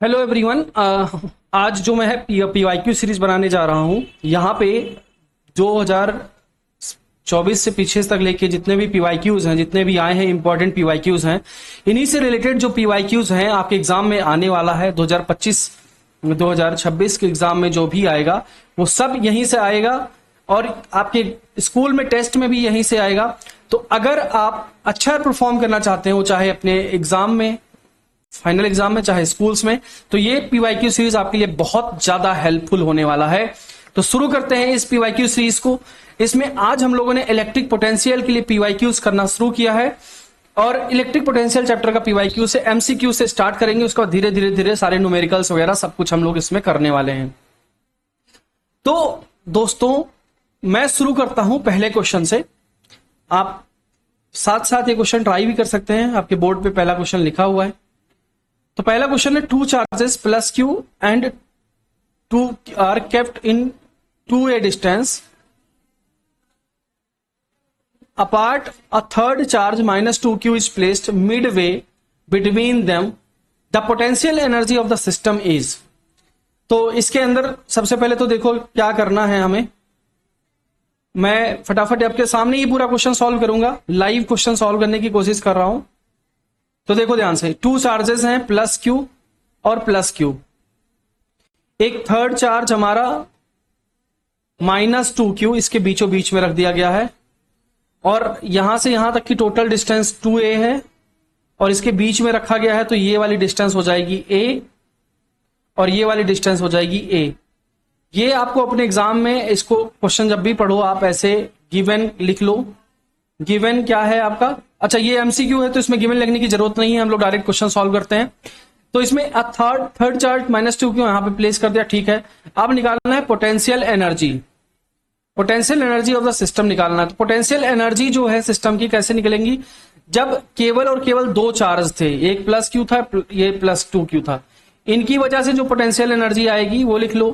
Hello everyone. आज जो मैं पीवाईक्यू सीरीज बनाने जा रहा हूँ यहाँ पे 2024 से पीछे तक लेके जितने भी पीवाईक्यूज हैं, जितने भी आए हैं इंपॉर्टेंट पीवाईक्यूज हैं, इन्हीं से रिलेटेड जो पीवाईक्यूज हैं आपके एग्जाम में आने वाला है 2025 2026 के एग्जाम में जो भी आएगा वो सब यहीं से आएगा और आपके स्कूल में टेस्ट में भी यहीं से आएगा। तो अगर आप अच्छा परफॉर्म करना चाहते हो, चाहे अपने एग्जाम में, फाइनल एग्जाम में, चाहे स्कूल्स में, तो ये पीवाईक्यू सीरीज आपके लिए बहुत ज्यादा हेल्पफुल होने वाला है। तो शुरू करते हैं इस पीवाईक्यू सीरीज को। इसमें आज हम लोगों ने इलेक्ट्रिक पोटेंशियल के लिए पीवाईक्यूज करना शुरू किया है और इलेक्ट्रिक पोटेंशियल चैप्टर का पीवाईक्यू से एमसीक्यू से स्टार्ट करेंगे। उसके बाद धीरे धीरे धीरे सारे न्यूमेरिकल्स वगैरह सब कुछ हम लोग इसमें करने वाले हैं। तो दोस्तों, मैं शुरू करता हूं पहले क्वेश्चन से। आप साथ साथ ये क्वेश्चन ट्राई भी कर सकते हैं, आपके बोर्ड पे पहला क्वेश्चन लिखा हुआ है। तो पहला क्वेश्चन है, two charges plus Q and two are kept in 2a distance apart, a third charge -2q is placed midway between them, the potential energy of the system is. तो इसके अंदर सबसे पहले तो देखो क्या करना है हमें। मैं फटाफट आपके सामने ही पूरा क्वेश्चन सॉल्व करूंगा, लाइव क्वेश्चन सॉल्व करने की कोशिश कर रहा हूं। तो देखो ध्यान से, टू चार्जेस हैं प्लस क्यू और प्लस क्यू, एक थर्ड चार्ज हमारा -2q इसके बीचों बीच में रख दिया गया है और यहां से यहां तक की टोटल डिस्टेंस 2a है और इसके बीच में रखा गया है। तो ये वाली डिस्टेंस हो जाएगी a और ये वाली डिस्टेंस हो जाएगी a। ये आपको अपने एग्जाम में इसको क्वेश्चन जब भी पढ़ो आप ऐसे गिवन लिख लो। गिवन क्या है आपका, अच्छा ये एमसीक्यू है तो इसमें गिवन लिखने की जरूरत नहीं है, हम लोग डायरेक्ट क्वेश्चन सॉल्व करते हैं। तो इसमें थर्ड चार्ज -2q यहां पे प्लेस कर दिया, ठीक है। अब निकालना है potential energy, potential energy of the system निकालना है। तो पोटेंशियल एनर्जी जो है सिस्टम की कैसे निकलेंगी, जब केवल और केवल दो चार्ज थे, एक प्लस क्यू था, ये +2q था, इनकी वजह से जो पोटेंशियल एनर्जी आएगी वो लिख लो,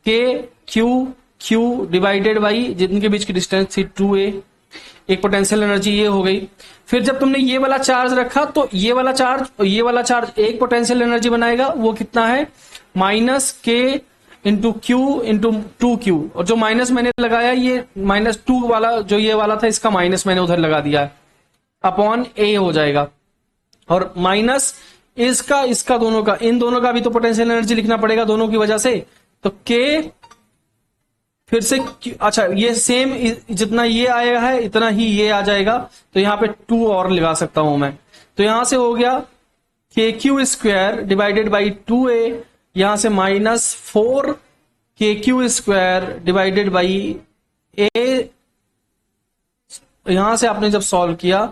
के क्यू डिवाइडेड बाई जिनके बीच की डिस्टेंस थी 2a, एक पोटेंशियल एनर्जी ये हो गई। फिर जब तुमने ये वाला चार्ज रखा तो ये वाला चार्ज एक पोटेंशियल एनर्जी बनाएगा, वो कितना है -k into Q into 2q, और जो माइनस मैंने लगाया ये -2 वाला जो ये वाला था इसका माइनस मैंने उधर लगा दिया है, अपॉन a हो जाएगा। और माइनस इसका दोनों का, इन दोनों का भी तो पोटेंशियल एनर्जी लिखना पड़ेगा दोनों की वजह से। तो k फिर से, अच्छा ये सेम जितना ये आएगा है इतना ही ये आ जाएगा, तो यहां पे 2 और लगा सकता हूं मैं। तो यहां से हो गया kq² डिवाइडेड बाई 2a, यहां से -4 kq² डिवाइडेड बाई a। यहां से आपने जब सॉल्व किया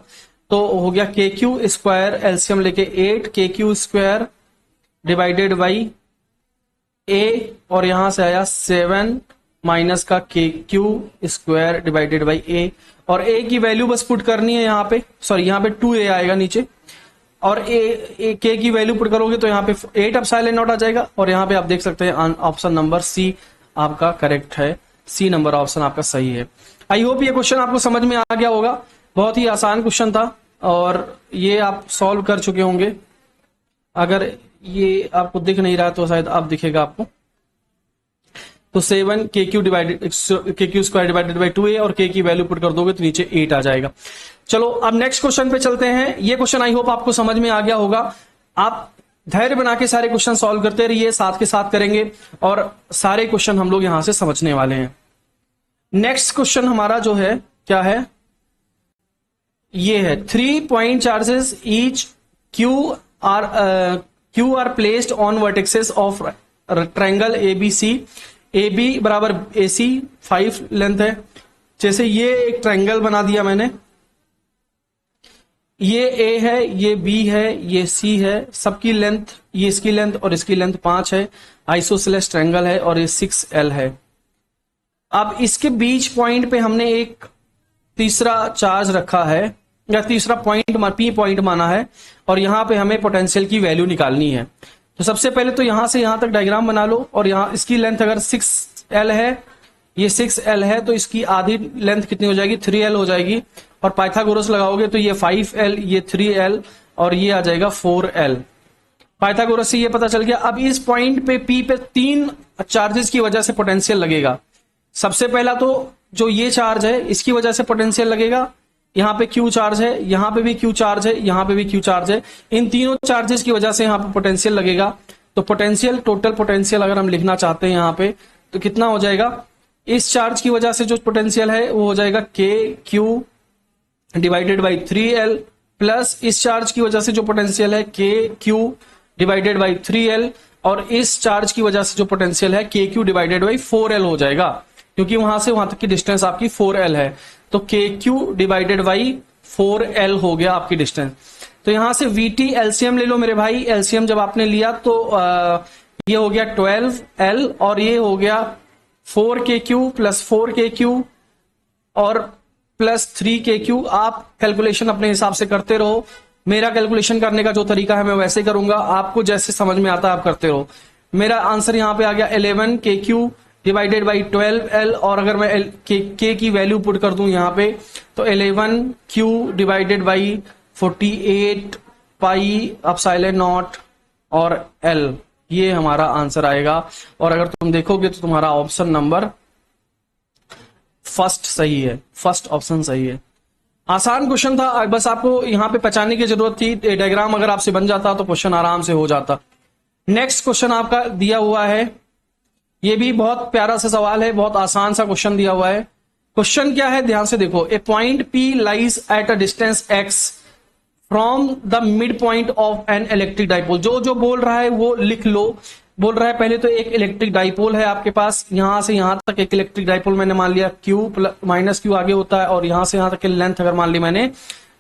तो हो गया kq² एलसीएम लेके 8 kq² डिवाइडेड बाई a, और यहां से आया 7 माइनस का kq² डिवाइडेड बाई a, और a की वैल्यू बस पुट करनी है यहाँ पे, सॉरी यहाँ पे 2a आएगा नीचे, और k की वैल्यू पुट करोगे तो यहाँ पे 8 एप्सिलॉन नॉट आ जाएगा। और यहाँ पे आप देख सकते हैं ऑप्शन नंबर सी आपका करेक्ट है, सी नंबर ऑप्शन आपका सही है। आई होप ये क्वेश्चन आपको समझ में आ गया होगा, बहुत ही आसान क्वेश्चन था और ये आप सॉल्व कर चुके होंगे। अगर ये आपको दिख नहीं रहा तो शायद अब दिखेगा आपको। तो 7 kq² डिवाइडेड बाई 2a और k की वैल्यू पुट कर दोगे तो नीचे 8 आ जाएगा। चलो अब नेक्स्ट क्वेश्चन पे चलते हैं। ये क्वेश्चन आई होप आपको समझ में आ गया होगा। आप धैर्य बना के सारे क्वेश्चन सॉल्व करते रहिए, साथ के साथ करेंगे और सारे क्वेश्चन हम लोग यहां से समझने वाले हैं। नेक्स्ट क्वेश्चन हमारा जो है क्या है, ये है 3 point charges each Q R placed on vertexes of triangle ABC, AB बराबर AC 5 लेंथ है। जैसे ये एक ट्रायंगल बना दिया मैंने, ये A है, ये B है, ये C है, सबकी लेंथ, ये इसकी लेंथ और इसकी लेंथ 5 है, आइसोसेलेस ट्रायंगल है और ये 6L है। अब इसके बीच पॉइंट पे हमने एक तीसरा चार्ज रखा है या तीसरा पॉइंट P पॉइंट माना है और यहां पे हमें पोटेंशियल की वैल्यू निकालनी है। तो सबसे पहले तो यहां से यहां तक डायग्राम बना लो और यहां इसकी लेंथ अगर 6L है, ये 6L है, तो इसकी आधी लेंथ कितनी हो जाएगी, 3L हो जाएगी। और पाइथागोरस लगाओगे तो ये 5L, ये 3L और ये आ जाएगा 4L। पाइथागोरस से ये पता चल गया। अब इस पॉइंट पे P पे 3 चार्जेस की वजह से पोटेंशियल लगेगा। सबसे पहला तो जो ये चार्ज है इसकी वजह से पोटेंशियल लगेगा, यहां पे Q चार्ज है, यहां पे भी Q चार्ज है, यहां पे भी Q चार्ज है। इन तीनों चार्जेस की वजह से यहां पे पोटेंशियल लगेगा। तो पोटेंशियल, टोटल पोटेंशियल अगर हम लिखना चाहते हैं यहां पे तो कितना हो जाएगा, इस चार्ज की वजह से जो पोटेंशियल है वो हो जाएगा KQ divided by 3L, plus इस चार्ज की वजह से जो पोटेंशियल है KQ डिवाइडेड बाई 3L, और इस चार्ज की वजह से जो पोटेंशियल है KQ डिवाइडेड बाई 4L हो जाएगा, क्योंकि वहां से वहां तक की डिस्टेंस आपकी 4L है। तो KQ डिवाइडेड बाई 4L हो गया आपकी डिस्टेंस। तो यहां से VT एलसीएम ले लो मेरे भाई। एलसीएम जब आपने लिया तो ये हो गया 12L और ये हो गया 4KQ प्लस 4KQ और प्लस 3KQ। आप कैलकुलेशन अपने हिसाब से करते रहो। मेरा कैलकुलेशन करने का जो तरीका है मैं वैसे करूंगा, आपको जैसे समझ में आता है आप करते रहो। मेरा आंसर यहां पे आ गया 11KQ डिवाइडेड बाई 12L, और अगर मैं K की वैल्यू पुट कर दूं यहां पे तो 11Q divided by 48 pi epsilon not और L, ये हमारा आंसर आएगा। और अगर तुम देखोगे तो तुम्हारा ऑप्शन नंबर फर्स्ट सही है, फर्स्ट ऑप्शन सही है। आसान क्वेश्चन था, बस आपको यहां पे पहचानने की जरूरत थी। डायग्राम अगर आपसे बन जाता तो क्वेश्चन आराम से हो जाता। नेक्स्ट क्वेश्चन आपका दिया हुआ है, ये भी बहुत प्यारा सा सवाल है, बहुत आसान सा क्वेश्चन दिया हुआ है। क्वेश्चन क्या है, ध्यान से देखो। A point P lies at a distance x from the mid point of an electric dipole. जो जो बोल रहा है वो लिख लो। बोल रहा है पहले तो एक इलेक्ट्रिक डाइपोल है आपके पास, यहां से यहां तक एक इलेक्ट्रिक डाइपोल मैंने मान लिया Q माइनस Q आगे होता है, और यहां से यहां तक की लेंथ अगर मान ली मैंने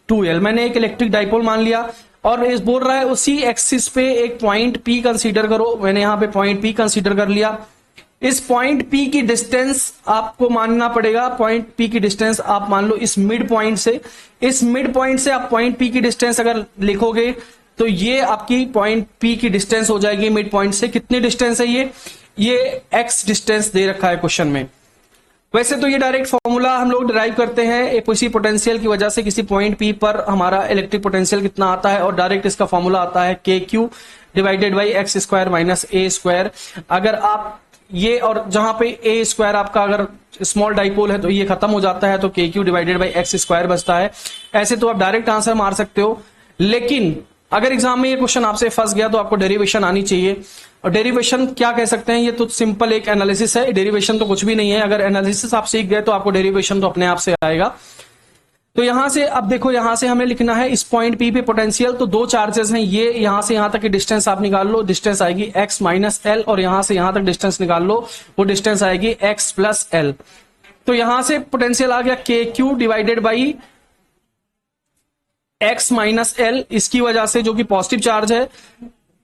2L, मैंने एक इलेक्ट्रिक डाइपोल मान लिया। और इस बोल रहा है उसी एक्सिस पे एक पॉइंट P कंसीडर करो। मैंने यहां पे पॉइंट P कंसीडर कर लिया। इस पॉइंट P की डिस्टेंस आपको मानना पड़ेगा। पॉइंट P की डिस्टेंस आप मान लो इस मिड पॉइंट से, इस मिड पॉइंट से आप पॉइंट P की डिस्टेंस अगर लिखोगे तो ये आपकी पॉइंट P की डिस्टेंस हो जाएगी मिड पॉइंट से। कितनी डिस्टेंस है ये x डिस्टेंस दे रखा है क्वेश्चन में। वैसे तो ये डायरेक्ट फॉर्मूला हम लोग डिराइव करते हैं, एक किसी पोटेंशियल की वजह से किसी पॉइंट P पर हमारा इलेक्ट्रिक पोटेंशियल कितना आता है, और डायरेक्ट इसका फॉर्मूला आता है KQ divided by x square minus a square. अगर आप ये और जहां पे a स्क्वायर आपका अगर स्मॉल डाइपोल है तो ये खत्म हो जाता है, तो KQ divided by x square बचता है। ऐसे तो आप डायरेक्ट आंसर मार सकते हो, लेकिन अगर एग्जाम में ये क्वेश्चन आपसे फंस गया तो आपको डेरिवेशन आनी चाहिए। और डेरिवेशन क्या कह सकते हैं, ये तो सिंपल एक एनालिसिस है, डेरिवेशन तो कुछ भी नहीं है। अगर एनालिसिस आप सीख गए तो आपको डेरिवेशन तो अपने आप से आएगा। तो यहां से अब देखो, यहां से हमें लिखना है इस पॉइंट P पे पोटेंशियल। तो दो चार्जेस हैं, ये यहां से यहां तक की डिस्टेंस आप निकाल लो, डिस्टेंस आएगी x माइनस L, और यहां से यहां तक डिस्टेंस निकाल लो, वो डिस्टेंस आएगी x प्लस L। तो यहां से पोटेंशियल आ गया KQ divided by x minus L, इसकी वजह से जो कि पॉजिटिव चार्ज है,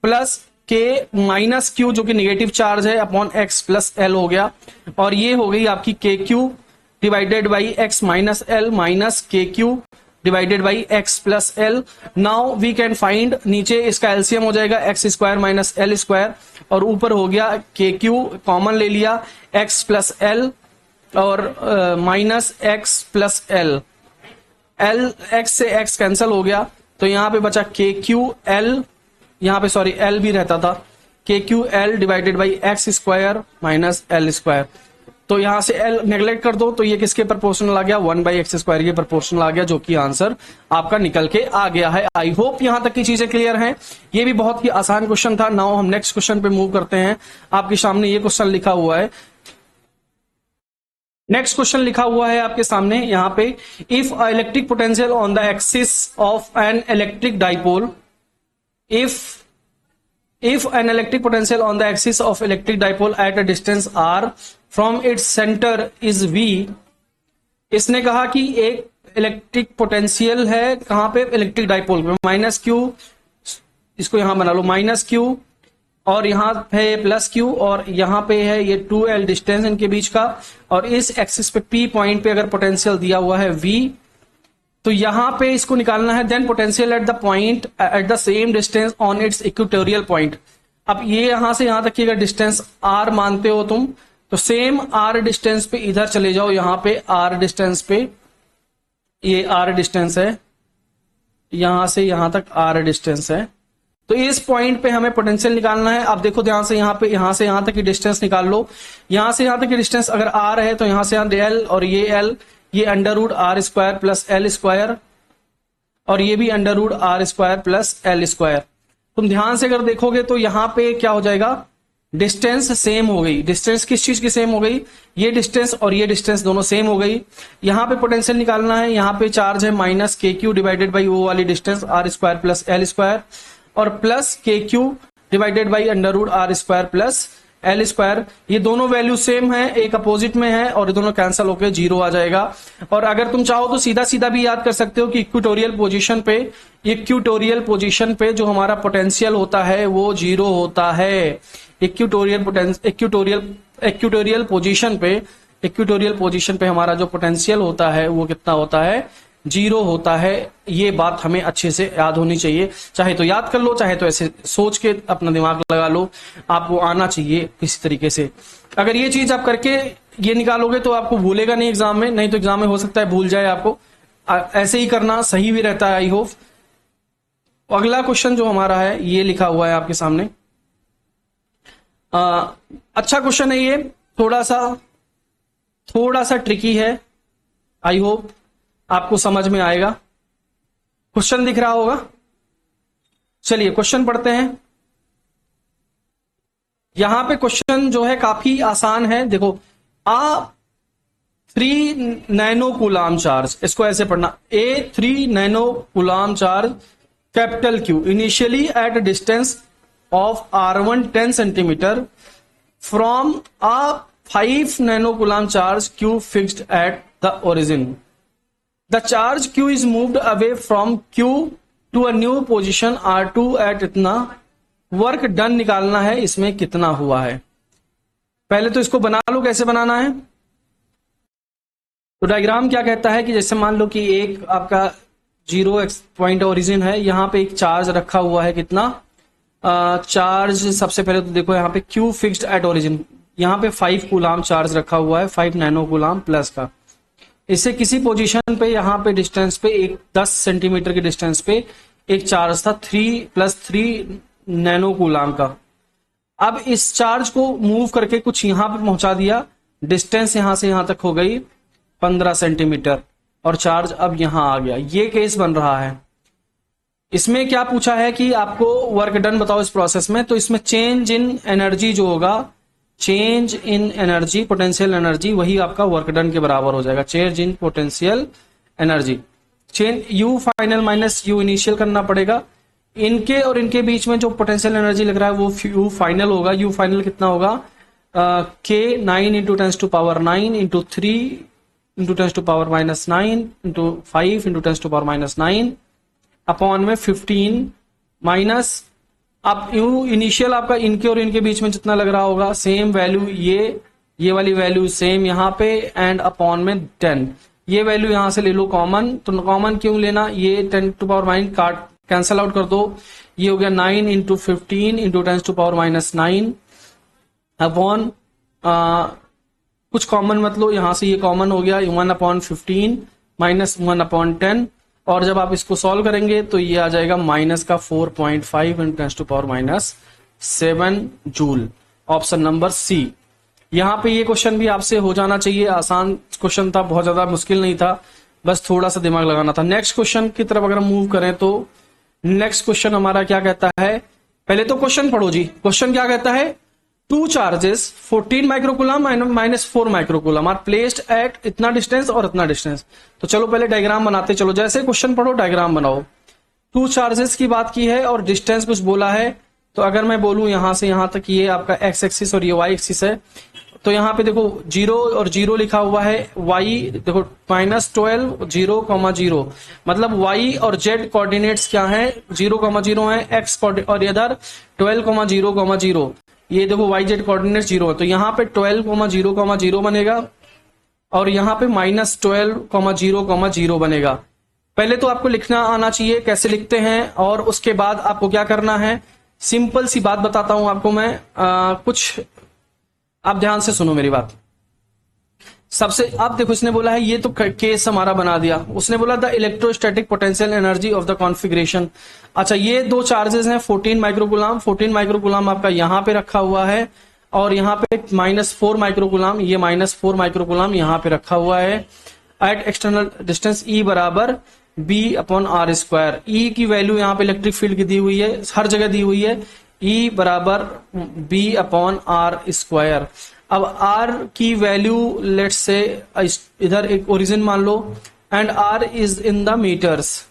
प्लस K माइनस Q जो कि नेगेटिव चार्ज है अपॉन x प्लस L हो गया। और ये हो गई आपकी KQ divided by x minus L minus KQ divided by x plus L। Now we can find, नीचे इसका एलसीएम हो जाएगा x square minus L square, और ऊपर हो गया KQ कॉमन ले लिया x प्लस L और minus x plus L। x से x कैंसिल हो गया, तो यहां पे बचा KQL, यहां पे सॉरी L भी रहता था, KQL divided by x square minus L square. तो यहां से L नेग्लेक्ट कर दो, तो ये किसके प्रोपोर्शनल आ गया, 1/x स्क्वायर के प्रोपोर्शनल आ गया, जो कि आंसर आपका निकल के आ गया है। आई होप यहां तक की चीजें क्लियर हैं। ये भी बहुत ही आसान क्वेश्चन था। नाउ हम नेक्स्ट क्वेश्चन पे मूव करते हैं। आपके सामने ये क्वेश्चन लिखा हुआ है, नेक्स्ट क्वेश्चन लिखा हुआ है आपके सामने यहां पे, if electric potential on the axis of an electric dipole, if an electric potential on the axis of electric dipole at a distance r from its center is v। इसने कहा कि एक इलेक्ट्रिक पोटेंशियल है कहां पे, electric dipole में, minus Q, इसको यहां बना लो माइनस Q, और यहां है प्लस Q, और यहां पे है ये 2L डिस्टेंस इनके बीच का, और इस एक्सिस पे P पॉइंट पे अगर पोटेंशियल दिया हुआ है V, तो यहां पे इसको निकालना है। Then potential at the point at the same distance on its equatorial point. अब ये यहां से यहां तक की अगर डिस्टेंस r मानते हो तुम, तो सेम r डिस्टेंस पे इधर चले जाओ, यहां पे r डिस्टेंस पे, ये r डिस्टेंस है, यहां से यहां तक r डिस्टेंस है, तो इस पॉइंट पे हमें पोटेंशियल निकालना है। अब देखो ध्यान से, यहां से यहां तक की डिस्टेंस निकाल लो। यहां से यहां तक की डिस्टेंस अगर आर है तो यहां से यहां एल, और ये एल, ये under root R square plus L square, और ये भी under root R square plus L square. तुम ध्यान से अगर देखोगे तो यहां पे क्या हो जाएगा, डिस्टेंस सेम हो गई। डिस्टेंस किस चीज की सेम हो गई, ये डिस्टेंस और ये डिस्टेंस दोनों सेम हो गई। यहां पे पोटेंशियल निकालना है, यहां पे चार्ज है माइनस के क्यू डिवाइडेड बाई वो वाली distance R square plus L square, और plus K Q divided by under root R square plus L square. ये दोनों वैल्यू सेम है, एक अपोजिट में है, और ये दोनों कैंसिल होकर 0 आ जाएगा। और अगर तुम चाहो तो सीधा सीधा भी याद कर सकते हो कि इक्वेटोरियल पोजीशन पे जो हमारा पोटेंशियल होता है वो 0 होता है। इक्वेटोरियल पोजीशन पे हमारा जो पोटेंशियल होता है वो कितना होता है, 0 होता है। ये बात हमें अच्छे से याद होनी चाहिए, चाहे तो याद कर लो, चाहे तो ऐसे सोच के अपना दिमाग लगा लो, आपको आना चाहिए किसी तरीके से। अगर ये चीज आप करके ये निकालोगे तो आपको भूलेगा नहीं एग्जाम में, नहीं तो एग्जाम में हो सकता है भूल जाए आपको। ऐसे ही करना सही भी रहता है, आई होप। अगला क्वेश्चन जो हमारा है ये लिखा हुआ है आपके सामने। अच्छा क्वेश्चन है ये, थोड़ा सा ट्रिकी है, आई होप आपको समझ में आएगा। क्वेश्चन दिख रहा होगा, चलिए क्वेश्चन पढ़ते हैं। यहां पे क्वेश्चन जो है काफी आसान है। देखो, 3 नैनो कूलाम चार्ज, इसको ऐसे पढ़ना, ए 3 nano coulomb charge capital Q initially at distance of R1 10 centimetre from a 5 nano coulomb charge Q fixed at the origin. The charge Q is moved away from Q to a new position R2 at इतना। Work done निकालना है, इसमें कितना हुआ है। पहले तो इसको बना लो, कैसे बनाना है। तो डायग्राम क्या कहता है कि जैसे मान लो कि एक आपका 0 पॉइंट ओरिजिन है, यहां पे एक चार्ज रखा हुआ है, कितना चार्ज। सबसे पहले तो देखो यहाँ पे Q फिक्स्ड एट ओरिजिन, यहाँ पे 5 कूलाम चार्ज रखा हुआ है, 5 नैनो कूलाम प्लस का। इसे किसी पोजीशन पे यहाँ पे डिस्टेंस पे एक 10 सेंटीमीटर के डिस्टेंस पे एक चार्ज था 3+3 नैनो कूलाम का। अब इस चार्ज को मूव करके कुछ यहां पे पहुंचा दिया, डिस्टेंस यहां से यहां तक हो गई 15 सेंटीमीटर, और चार्ज अब यहां आ गया। ये केस बन रहा है। इसमें क्या पूछा है कि आपको वर्क डन बताओ इस प्रोसेस में। तो इसमें चेंज इन एनर्जी जो होगा, change in energy, potential energy, वही आपका वर्क डन के बराबर हो जाएगा। Change in potential energy, change you final minus you initial करना पड़ेगा। इनके और इनके बीच में जो पोटेंशियल एनर्जी लग रहा है वो यू फाइनल होगा। यू फाइनल कितना होगा, के 9 × 10⁻9 × 3 × 10⁻9 × 5 × 10⁻9 अपॉन में 15 माइनस, अब यू इनिशियल आपका इनके और इनके बीच में जितना लग रहा होगा सेम वैल्यू, ये वाली वैल्यू सेम यहाँ पे, एंड अपॉन में 10। ये वैल्यू यहां से ले लो कॉमन। तो कॉमन क्यों लेना, ये 10⁻9 काट कैंसल आउट कर दो, ये हो गया 9 × 15 × 10⁻9 अपॉन कुछ कॉमन मत लो, यहां से ये कॉमन हो गया 1/15 माइनस 1/10, और जब आप इसको सॉल्व करेंगे तो ये आ जाएगा माइनस का 4.5 × 10⁻7 जूल। Option number C. यहां पे ये क्वेश्चन भी आपसे हो जाना चाहिए, आसान क्वेश्चन था, बहुत ज्यादा मुश्किल नहीं था, बस थोड़ा सा दिमाग लगाना था। नेक्स्ट क्वेश्चन की तरफ अगर हम मूव करें तो नेक्स्ट क्वेश्चन हमारा क्या कहता है, पहले तो क्वेश्चन पढ़ो जी। क्वेश्चन क्या कहता है, 2 charges 14 microcoulomb minus 4 microcoulomb are placed at इतना डिस्टेंस और इतना डिस्टेंस। तो चलो पहले डायग्राम बनाते चलो, जैसे क्वेश्चन पढ़ो डायग्राम बनाओ। 2 चार्जेस की बात की है और डिस्टेंस कुछ बोला है। तो अगर मैं बोलूं यहां से यहां तक ये आपका एक्स एक्सिस और ये वाई एक्सिस है, तो यहाँ पे देखो 0 और 0 लिखा हुआ है, y देखो -12 0,0, मतलब y और z कोऑर्डिनेट्स क्या है, 0,0 है, x और इधर 12,0,0, ये देखो y z कोऑर्डिनेट्स 0 है। तो यहाँ पे 12,0,0 बनेगा और यहाँ पे -12,0,0 बनेगा। पहले तो आपको लिखना आना चाहिए, कैसे लिखते हैं, और उसके बाद आपको क्या करना है, सिंपल सी बात बताता हूं आपको मैं, कुछ आप ध्यान से सुनो मेरी बात। सबसे, अब देखो इसने बोला है, ये तो केस हमारा बना दिया, उसने बोला the electrostatic potential energy of the configuration. अच्छा, ये दो चार्जेस हैं 14 माइक्रोकुलाम, 14 माइक्रोकुलाम आपका यहां पे रखा हुआ है और यहां पे -4 माइक्रोकुलाम, ये -4 माइक्रोकुलाम यहां पे रखा हुआ है एट एक्सटर्नल डिस्टेंस E बराबर B/r²। E की वैल्यू यहाँ पे इलेक्ट्रिक फील्ड की दी हुई है, हर जगह दी हुई है, E बराबर B/r²। अब R की वैल्यू लेट्स से इधर एक ओरिजिन मान लो and R is in the metres.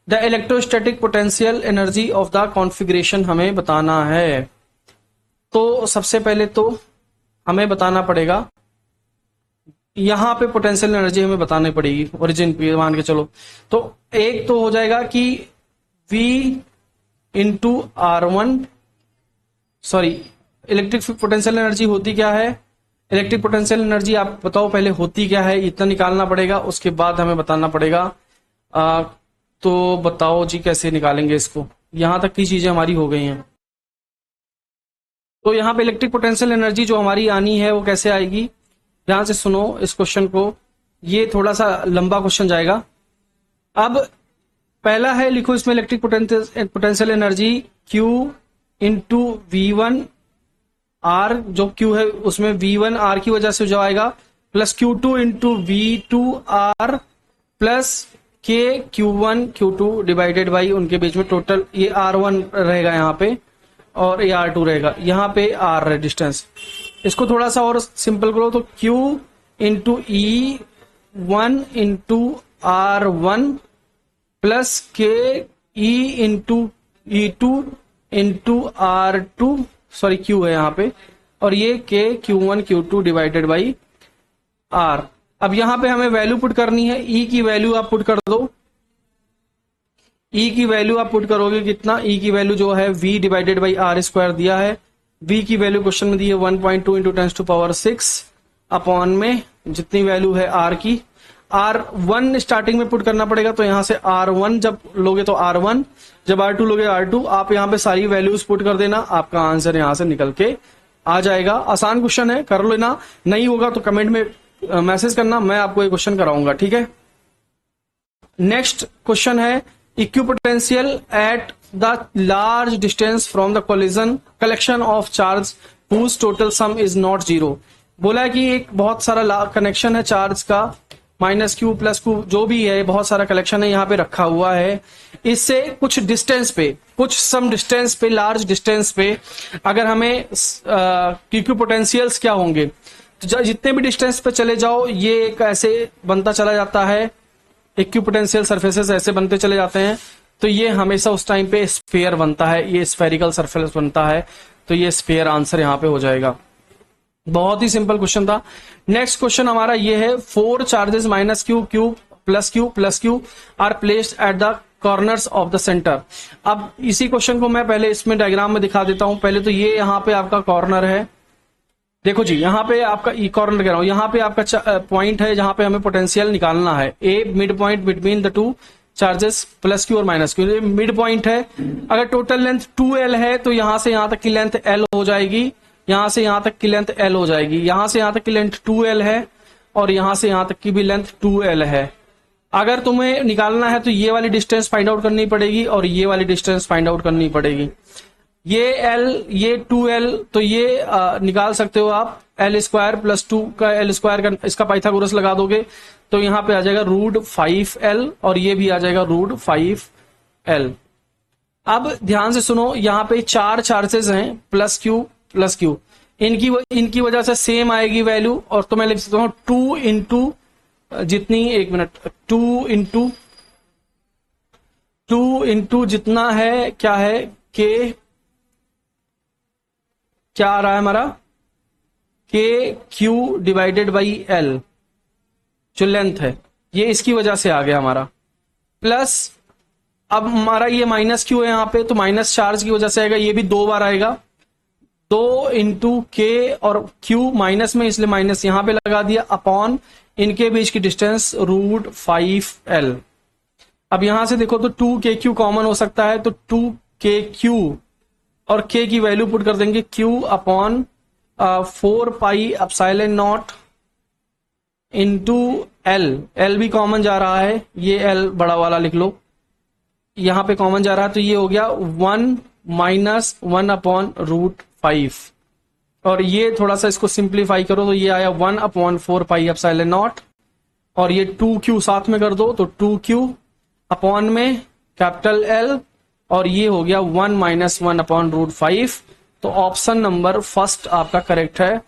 The electrostatic potential energy of the configuration हमें बताना है। तो सबसे पहले तो हमें बताना पड़ेगा, यहां पे पोटेंशियल एनर्जी हमें बतानी पड़ेगी ओरिजिन पे मान के चलो। तो एक तो हो जाएगा कि V into R1, sorry, electric potential energy होती क्या है, इलेक्ट्रिक पोटेंशियल एनर्जी आप बताओ पहले होती क्या है, इतना निकालना पड़ेगा, उसके बाद हमें बताना पड़ेगा। तो बताओ जी कैसे निकालेंगे इसको, यहां तक की चीजें हमारी हो गई हैं। तो यहां पे इलेक्ट्रिक पोटेंशियल एनर्जी जो हमारी आनी है वो कैसे आएगी, ध्यान से सुनो इस क्वेश्चन को, ये थोड़ा सा लंबा क्वेश्चन जाएगा। अब पहला है, लिखो इसमें electric potential energy Q into V1 R, जो Q है उसमें V1 R की वजह से जो आएगा, plus Q2 into V2 R plus K Q1 Q2 divided by उनके बीच में टोटल, ये R1 रहेगा यहाँ पे और ये R2 रहेगा, यहाँ पे R है डिस्टेंस। इसको थोड़ा सा और सिंपल करो तो Q into E1 into R1 plus K E into E2 into R2, sorry Q है यहाँ पे, और ये K Q1 Q2 divided by R। अब यहां पे हमें वैल्यू पुट करनी है, E की वैल्यू आप पुट कर दो, E की वैल्यू आप पुट करोगे कितना, E की वैल्यू जो है V डिवाइडेड बाई R² दिया है, V की वैल्यू क्वेश्चन में दी है 1.2 इंटू 10⁻6 अपॉन में जितनी वैल्यू है R की, R1 स्टार्टिंग में पुट करना पड़ेगा, तो यहां से R1 जब लोगे तो R1, जब R2 लोगे R2, आप यहां पे सारी वैल्यूज पुट कर देना, आपका आंसर यहां से निकल के आ जाएगा। आसान क्वेश्चन है, कर लेना, नहीं होगा तो कमेंट में मैसेज करना, मैं आपको ये क्वेश्चन कराऊंगा, ठीक है। नेक्स्ट क्वेश्चन है equipotential at the large distance from the collision collection of charge whose total sum is not zero. बोला है कि एक बहुत सारा कनेक्शन है चार्ज का, -q +q जो भी है, बहुत सारा कलेक्शन है यहाँ पे रखा हुआ है, इससे कुछ डिस्टेंस पे, कुछ सम डिस्टेंस पे, लार्ज डिस्टेंस पे अगर हमें इक्विपोटेंशियल्स क्या होंगे, तो जितने भी डिस्टेंस पे चले जाओ ये एक ऐसे बनता चला जाता है, इक्विपोटेंशियल सरफेसेस ऐसे बनते चले जाते हैं, तो ये हमेशा उस टाइम पे स्फीयर बनता है, ये स्फेरिकल सरफेस बनता है, तो ये स्फीयर आंसर यहाँ पे हो जाएगा। बहुत ही सिंपल क्वेश्चन था। नेक्स्ट क्वेश्चन हमारा ये है, 4 charges -q q + q are placed at the corners of the centre. अब इसी क्वेश्चन को मैं पहले इसमें डायग्राम में दिखा देता हूं। पहले तो ये यहाँ पे आपका कॉर्नर है, देखो जी, यहाँ पे आपका ई कॉर्नर कह रहा हूं, यहाँ पे आपका पॉइंट है जहां पे हमें पोटेंशियल निकालना है, a mid point between the two charges +q और -q, मिड पॉइंट है। अगर टोटल लेंथ 2l है तो यहां से यहां तक की लेंथ l हो जाएगी, यहां से यहां तक की लेंथ l हो जाएगी, यहां से यहां तक की लेंथ 2l है और यहां से यहां तक की भी लेंथ 2l है। अगर तुम्हें निकालना है तो ये वाली डिस्टेंस फाइंड आउट करनी पड़ेगी और ये वाली डिस्टेंस फाइंड आउट करनी पड़ेगी। ये l, ये 2l, तो ये निकाल सकते हो आप, l² + 2 का l² का इसका पाइथागोरस लगा दोगे तो यहां पे आ जाएगा √5l और ये भी आ जाएगा √5l। अब ध्यान से सुनो, यहां पे 4 चार्जेस हैं +q, इनकी वजह से सेम आएगी वैल्यू, और तो मैं लिख सकता हूं 2 इंटू जितनी, 1 मिनट, 2 इंटू जितना है, क्या है k, क्या आ रहा है हमारा KQ डिवाइडेड बाई L, जो लेंथ है, ये इसकी वजह से आ गया हमारा, प्लस अब हमारा ये -q है यहाँ पे, तो माइनस चार्ज की वजह से आएगा, ये भी 2 बार आएगा, 2 इंटू K और Q माइनस में, इसलिए माइनस यहां पे लगा दिया, अपॉन इनके बीच की डिस्टेंस √5l। अब यहां से देखो तो 2KQ कॉमन हो सकता है, तो 2KQ और K की वैल्यू पुट कर देंगे Q upon 4πε0 into L, L भी कॉमन जा रहा है, ये एल बड़ा वाला लिख लो, यहां पे कॉमन जा रहा है, तो ये हो गया 1 माइनस 1/√5, और ये थोड़ा सा इसको सिंप्लीफाई करो तो ये आया 1/4 पाई एप्सिलॉन नॉट, और ये 2q साथ में कर दो तो 2q अपॉन में कैपिटल एल, और ये हो गया 1 माइनस 1/√5। तो ऑप्शन नंबर फर्स्ट आपका करेक्ट है,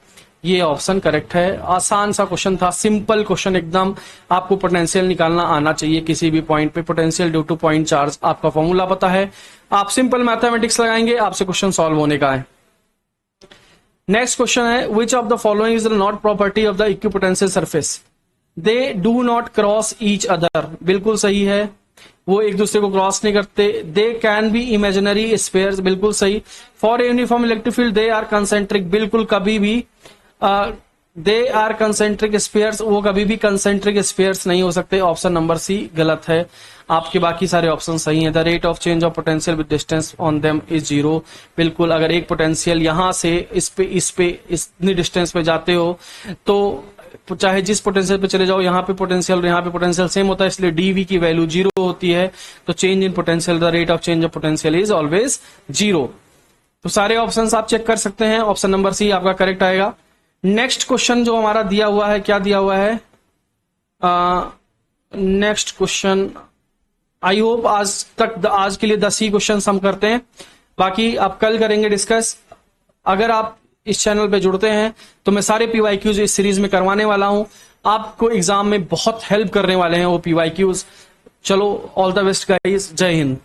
ये ऑप्शन करेक्ट है। आसान सा क्वेश्चन था, सिंपल क्वेश्चन एकदम। आपको पोटेंशियल निकालना आना चाहिए किसी भी पॉइंट पे, potential due two point charge आपका फॉर्मूला पता है, आप सिंपल मैथमेटिक्स लगाएंगे, आपसे क्वेश्चन सॉल्व होने का है। नेक्स्ट क्वेश्चन है, which of the following is not property of the equipotential surface, they do not cross each other. बिल्कुल सही है, वो एक दूसरे को क्रॉस नहीं करते। They can be imaginary spheres, बिल्कुल सही। For uniform electric field they are concentric, बिल्कुल कभी भी दे आर कंसेंट्रिक स्फीयर्स, वो कभी भी कंसेंट्रिक स्फीयर्स नहीं हो सकते। ऑप्शन नंबर सी गलत है, आपके बाकी सारे ऑप्शन सही हैं। The rate of change of potential with distance on them is 0, बिल्कुल। अगर एक पोटेंशियल यहां से इस पे इतनी डिस्टेंस पे जाते हो तो चाहे जिस पोटेंशियल पे चले जाओ, यहाँ पे पोटेंशियल यहाँ पे पोटेंशियल सेम होता है, इसलिए डीवी की वैल्यू 0 होती है। तो change in potential, the rate of change of potential is always 0। तो सारे ऑप्शंस आप चेक कर सकते हैं, ऑप्शन नंबर सी आपका करेक्ट आएगा। नेक्स्ट क्वेश्चन जो हमारा दिया हुआ है, क्या दिया हुआ है, नेक्स्ट क्वेश्चन, आई होप आज के लिए 10 ही क्वेश्चन हम करते हैं, बाकी आप कल करेंगे डिस्कस। अगर आप इस चैनल पे जुड़ते हैं तो मैं सारे पीवाईक्यूज इस सीरीज में करवाने वाला हूं, आपको एग्जाम में बहुत हेल्प करने वाले हैं वो पीवाईक्यूज। चलो, ऑल द बेस्ट गाइस, जय हिंद।